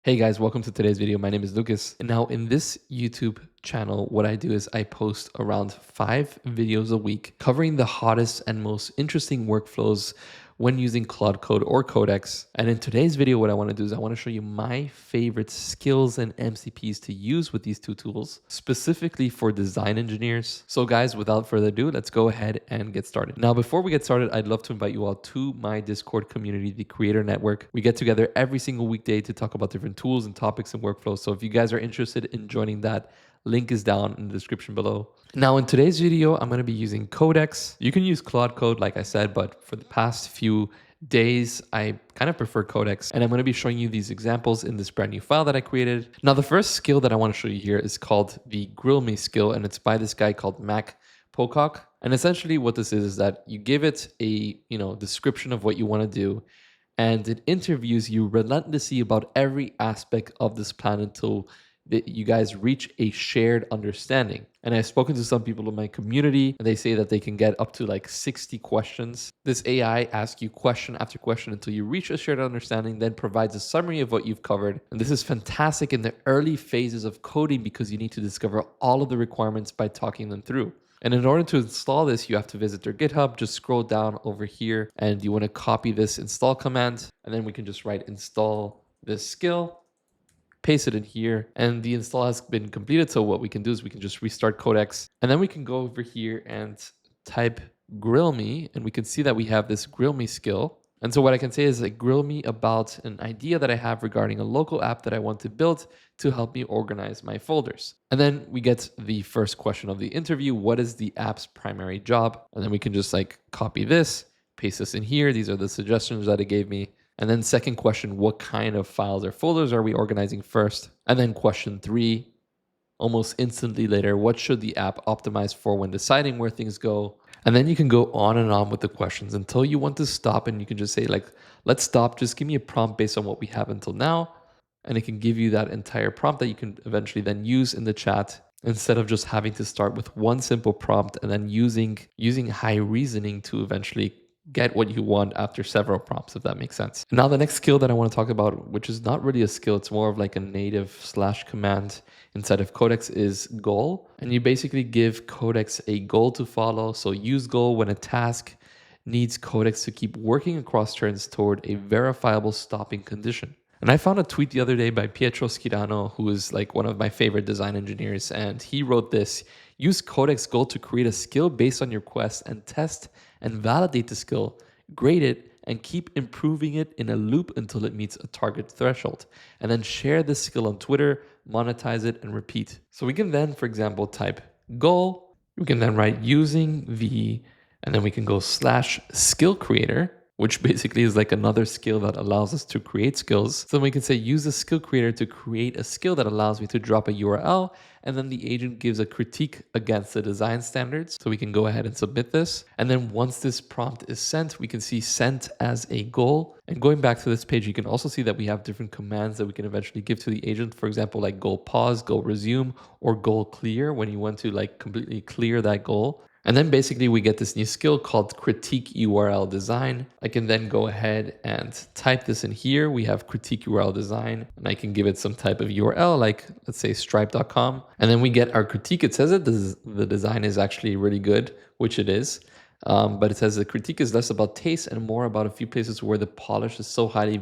Hey guys, welcome to today's video. My name is Lucas. And now in this YouTube channel, what I do is I post around 5 videos a week covering the hottest and most interesting workflows when using Claude Code or Codex. And in today's video, what I want to do is I want to show you my favorite skills and MCPs to use with these two tools, specifically for design engineers. So guys, without further ado, let's go ahead and get started. Now, before we get started, I'd love to invite you all to my Discord community, the Creator Network. We get together every single weekday to talk about different tools and topics and workflows. So if you guys are interested in joining that, link is down in the description below. Now in today's video, I'm going to be using Codex. You can use Claude Code, like I said, but for the past few days, I kind of prefer Codex. And I'm going to be showing you these examples in this brand new file that I created. Now, the first skill that I want to show you here is called the Grill Me skill, and it's by this guy called MagicPath. And essentially what this is that you give it a description of what you want to do, and it interviews you relentlessly about every aspect of this plan until that you guys reach a shared understanding. And I've spoken to some people in my community, and they say that they can get up to like 60 questions. This AI asks you question after question until you reach a shared understanding, then provides a summary of what you've covered. And this is fantastic in the early phases of coding because you need to discover all of the requirements by talking them through. And in order to install this, you have to visit their GitHub. Just scroll down over here and you want to copy this install command. And then we can just write install this skill, paste it in here, and the install has been completed. So what we can do is we can just restart Codex, and then we can go over here and type grill me, and we can see that we have this grill me skill. And so what I can say is like grill me about an idea that I have regarding a local app that I want to build to help me organize my folders. And then we get the first question of the interview. What is the app's primary job? And then we can just like copy this, paste this in here. These are the suggestions that it gave me. And then second question, what kind of files or folders are we organizing first? And then question 3, almost instantly later, what should the app optimize for when deciding where things go? And then you can go on and on with the questions until you want to stop, and you can just say like, let's stop, just give me a prompt based on what we have until now. And it can give you that entire prompt that you can eventually then use in the chat, instead of just having to start with one simple prompt and then using high reasoning to eventually get what you want after several prompts, if that makes sense. Now, the next skill that I want to talk about, which is not really a skill, it's more of like a native / command inside of Codex, is goal. And you basically give Codex a goal to follow. So use goal when a task needs Codex to keep working across turns toward a verifiable stopping condition. And I found a tweet the other day by Pietro Schirano, who is like one of my favorite design engineers. And he wrote this: use Codex goal to create a skill based on your quest and test and validate the skill, grade it, and keep improving it in a loop until it meets a target threshold. And then share this skill on Twitter, monetize it, and repeat. So we can then, for example, type goal. We can then write using the, and then we can go /skill creator, which basically is like another skill that allows us to create skills. So then we can say use the skill creator to create a skill that allows me to drop a URL, and then the agent gives a critique against the design standards. So we can go ahead and submit this. And then once this prompt is sent, we can see sent as a goal. And going back to this page, you can also see that we have different commands that we can eventually give to the agent. For example, like goal pause, goal resume, or goal clear when you want to like completely clear that goal. And then basically we get this new skill called critique URL design. I can then go ahead and type this in here. We have critique URL design, and I can give it some type of URL, like let's say stripe.com. And then we get our critique. It says that the design is actually really good, which it is. But it says the critique is less about taste and more about a few places where the polish is so high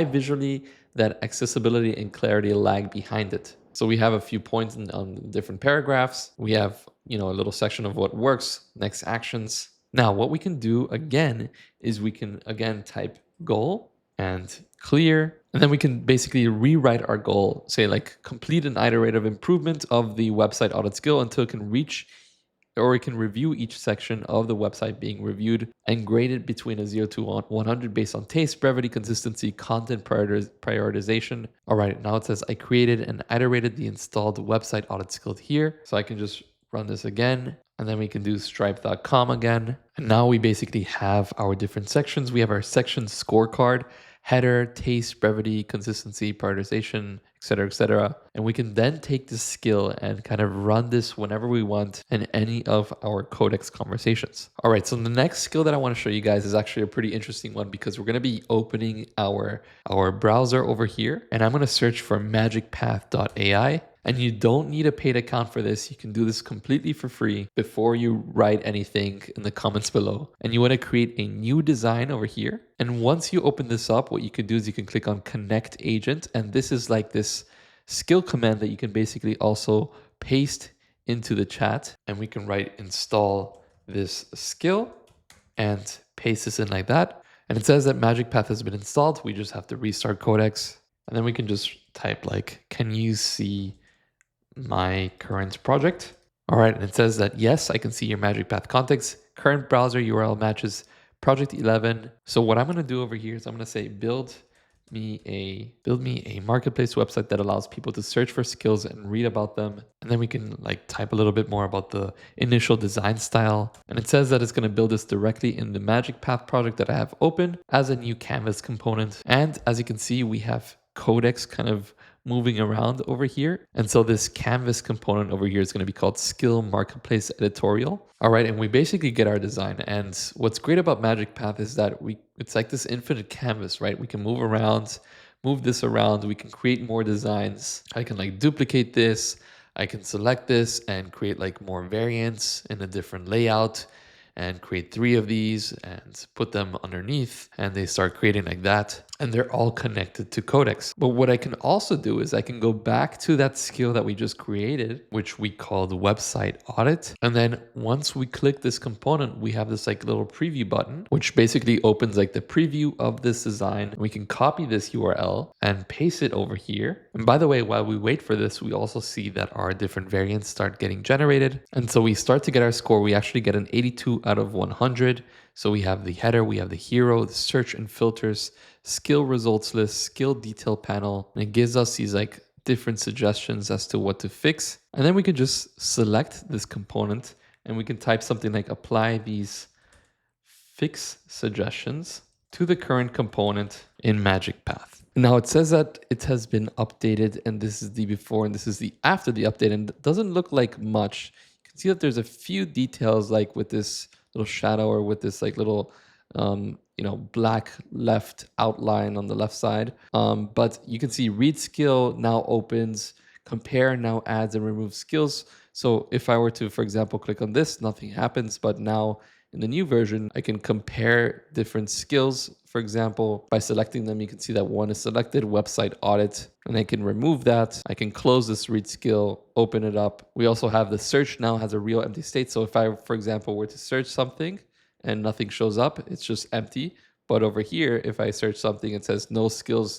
visually that accessibility and clarity lag behind it. So we have a few points on different paragraphs. We have, a little section of what works, next actions. Now, what we can do again is we can again type goal and clear, and then we can basically rewrite our goal, say like complete an iterative improvement of the website audit skill until it can reach, or it can review each section of the website being reviewed and grade it between a 0 to 100 based on taste, brevity, consistency, content prioritization. All right, now it says I created and iterated the installed website audit skill here. So I can just run this again, and then we can do stripe.com again. And now we basically have our different sections. We have our section scorecard. header, taste, brevity, consistency, prioritization, etc., etc. And we can then take this skill and kind of run this whenever we want in any of our Codex conversations. All right, so the next skill that I want to show you guys is actually a pretty interesting one because we're going to be opening our browser over here, and I'm going to search for MagicPath.ai. And you don't need a paid account for this. You can do this completely for free before you write anything in the comments below. And you want to create a new design over here. And once you open this up, what you can do is you can click on Connect Agent. And this is like this skill command that you can basically also paste into the chat. And we can write install this skill and paste this in like that. And it says that MagicPath has been installed. We just have to restart Codex. And then we can just type like, can you see my current project? All right, and it says that yes, I can see your MagicPath context. Current browser URL matches project 11. So what I'm going to do over here is I'm going to say build me a marketplace website that allows people to search for skills and read about them. And then we can like type a little bit more about the initial design style. And it says that it's going to build this directly in the MagicPath project that I have open as a new canvas component. And as you can see, we have Codex kind of moving around over here. And so this canvas component over here is going to be called Skill Marketplace Editorial. All right, and we basically get our design. And what's great about MagicPath is that it's like this infinite canvas, right? We can move around, move this around. We can create more designs. I can like duplicate this. I can select this and create like more variants in a different layout and create 3 of these and put them underneath, and they start creating like that, and they're all connected to Codex. But what I can also do is I can go back to that skill that we just created, which we called website audit. And then once we click this component, we have this like little preview button, which basically opens like the preview of this design. We can copy this URL and paste it over here. And by the way, while we wait for this, we also see that our different variants start getting generated. And so we start to get our score. We actually get an 82 out of 100. So we have the header, we have the hero, the search and filters, skill results list, skill detail panel, and it gives us these like different suggestions as to what to fix. And then we can just select this component and we can type something like apply these fix suggestions to the current component in MagicPath. Now it says that it has been updated, and this is the before and this is the after the update, and it doesn't look like much. You can see that there's a few details like with this little shadow or with this like little black left outline on the left side. But you can see read skill now opens, compare now adds and removes skills. So if I were to, for example, click on this, nothing happens. But now in the new version, I can compare different skills. For example, by selecting them, you can see that one is selected, website audit, and I can remove that. I can close this read skill, open it up. We also have the search now has a real empty state. So if I, for example, were to search something and nothing shows up, it's just empty. But over here, if I search something, it says no skill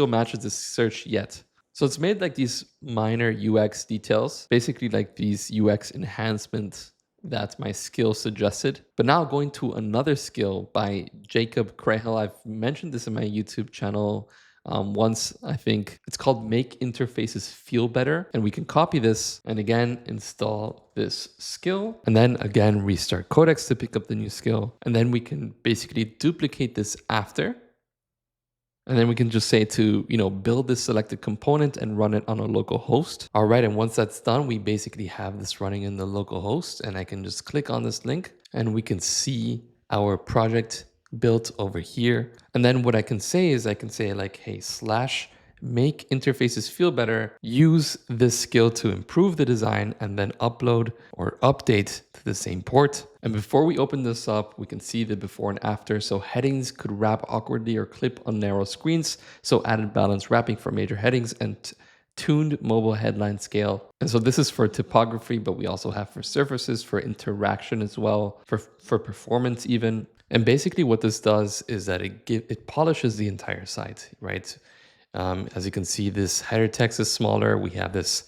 matches this search yet. So it's made like these minor UX details, basically like these UX enhancements that my skill suggested. But now going to another skill by Jacob Crahel. I've mentioned this in my YouTube channel once. I think it's called Make Interfaces Feel Better. And we can copy this and again install this skill and then again restart Codex to pick up the new skill. And then we can basically duplicate this after. And then we can just say to, build this selected component and run it on a local host. All right, and once that's done, we basically have this running in the local host, and I can just click on this link and we can see our project built over here. And then what I can say is I can say like, hey, / make interfaces feel better, use this skill to improve the design and then upload or update to the same port. And before we open this up, we can see the before and after. So headings could wrap awkwardly or clip on narrow screens. So added balance wrapping for major headings and tuned mobile headline scale. And so this is for typography, but we also have for surfaces, for interaction as well, for performance even. And basically what this does is that it polishes the entire site, right? As you can see, this header text is smaller. We have this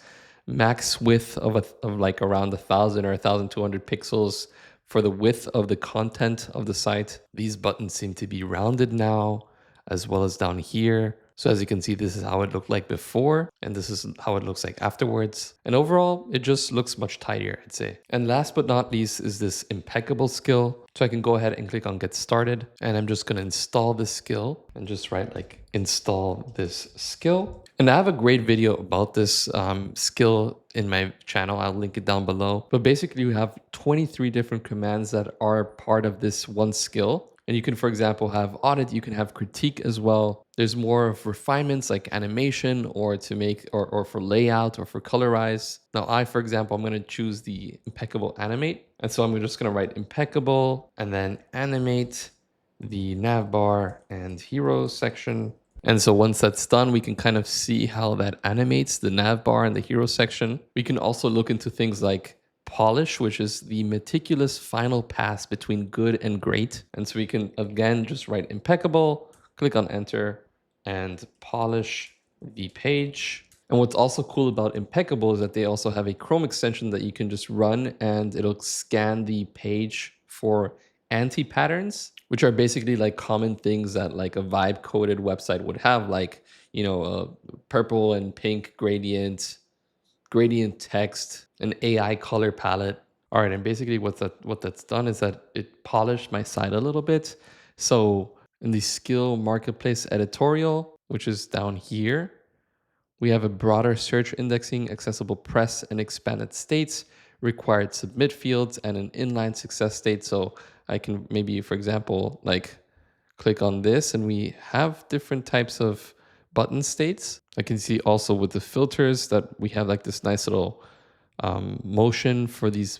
max width of like around 1,000 or 1,200 pixels for the width of the content of the site. These buttons seem to be rounded now, as well as down here. So as you can see, this is how it looked like before, and this is how it looks like afterwards. And overall, it just looks much tidier, I'd say. And last but not least is this Impeccable skill. So I can go ahead and click on Get Started, and I'm just gonna install this skill and just write like install this skill. And I have a great video about this skill in my channel. I'll link it down below. But basically, we have 23 different commands that are part of this one skill. And you can, for example, have audit, you can have critique as well. There's more of refinements like animation or to make or for layout or for colorize. Now for example, I'm gonna choose the impeccable animate. And so I'm just gonna write impeccable and then animate the navbar and hero section. And so once that's done, we can kind of see how that animates the navbar and the hero section. We can also look into things like polish, which is the meticulous final pass between good and great. And so we can again just write impeccable, click on enter, and polish the page. And what's also cool about Impeccable is that they also have a Chrome extension that you can just run and it'll scan the page for anti-patterns, which are basically like common things that like a vibe coded website would have, like, you know, a purple and pink gradient text, an AI color palette. All right, and basically what that's done is that it polished my site a little bit. So in the skill marketplace editorial, which is down here, we have a broader search indexing, accessible press and expanded states, required submit fields, and an inline success state. So I can maybe, for example, like click on this and we have different types of button states. I can see also with the filters that we have like this nice little motion for these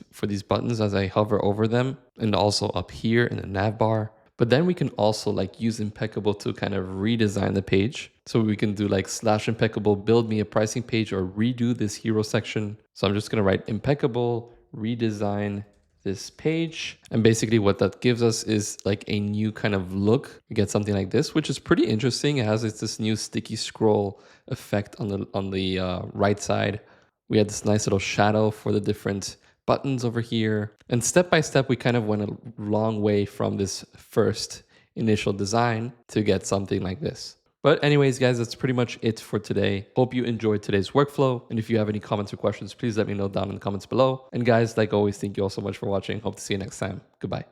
buttons as I hover over them, and also up here in the nav bar. But then we can also like use Impeccable to kind of redesign the page. So we can do like /impeccable build me a pricing page or redo this hero section. So I'm just gonna write Impeccable redesign this page. And basically what that gives us is like a new kind of look. We get something like this, which is pretty interesting. It has this new sticky scroll effect on the right side. We had this nice little shadow for the different buttons over here. And step by step, we kind of went a long way from this first initial design to get something like this. But anyways, guys, that's pretty much it for today. Hope you enjoyed today's workflow. And if you have any comments or questions, please let me know down in the comments below. And guys, like always, thank you all so much for watching. Hope to see you next time. Goodbye.